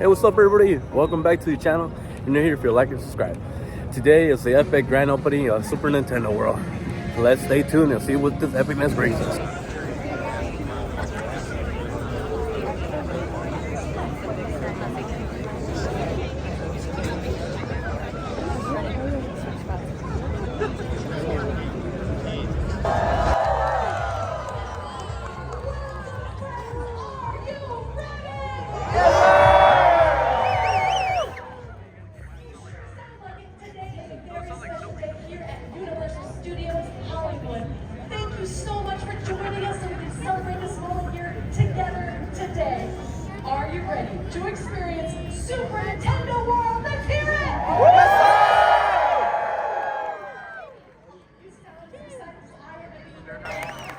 Hey, what's up everybody? Welcome back to the channel. You're new here, if you like and subscribe. Today is the epic grand opening of Super Nintendo World. So let's stay tuned and see what this epicness brings us. Here at Universal Studios Hollywood. Thank you so much for joining us so we can celebrate this moment here together today. Are you ready to experience Super Nintendo World? Let's hear it! You sound as excited as I am to be here.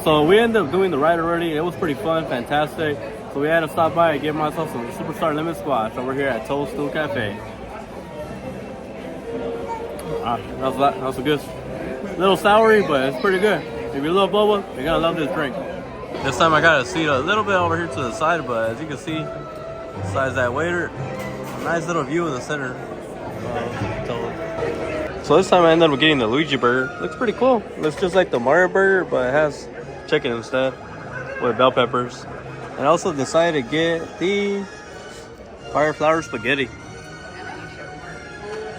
So we ended up doing the ride already. It was pretty fun, fantastic. So we had to stop by and give myself some Superstar Lemon Squash over here at Toadstool Cafe. That was a good little soury, but it's pretty good. If you love boba, you're gonna love this drink. This time I got a seat a little bit over here to the side, but as you can see, besides that waiter, a nice little view in the center of So this time I ended up getting the Luigi burger. Looks pretty cool. Looks just like the Mario burger, but it has chicken instead with bell peppers. And I also decided to get the fire flour spaghetti.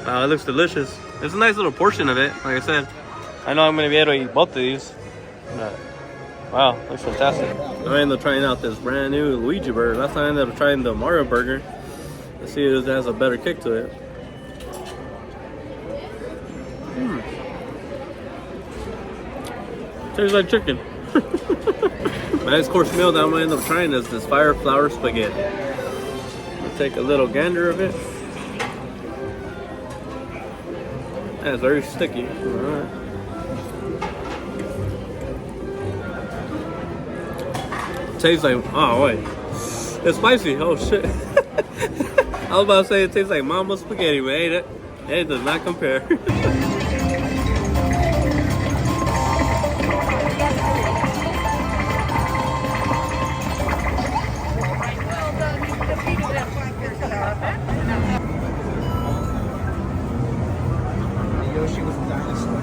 It looks delicious. It's a nice little portion of it, like I said. I know I'm going to be able to eat both of these. But, wow, looks fantastic. I ended up trying out this brand new Luigi burger. Last time I ended up trying the Mario burger. Let's see if it has a better kick to it. Tastes like chicken. My next course meal that I'm going to end up trying is this fire flour spaghetti. I'll take a little gander of it. Yeah, it's very sticky. Alright. Tastes like, oh wait, it's spicy. Oh shit. I was about to say it tastes like mama's spaghetti, but hey, it does not compare. Yoshi was a dinosaur.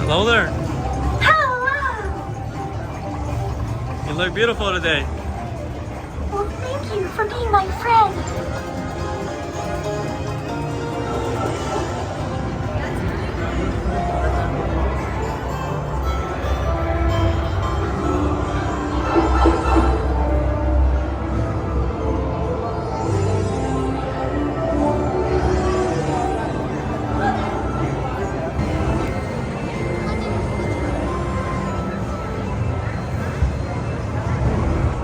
Hello there. Hello! You look beautiful today. Well, thank you for being my friend.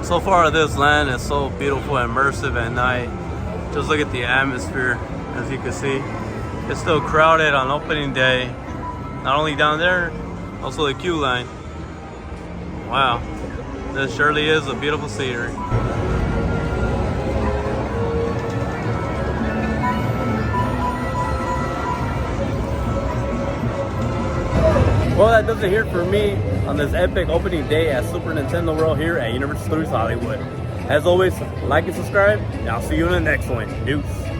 So far this land is so beautiful and immersive at night. Just look at the atmosphere, as you can see. It's still crowded on opening day. Not only down there, also the queue line. Wow, this surely is a beautiful scenery. Well, that does it here for me on this epic opening day at Super Nintendo World here at Universal Studios Hollywood. As always, like and subscribe, and I'll see you in the next one. Deuce.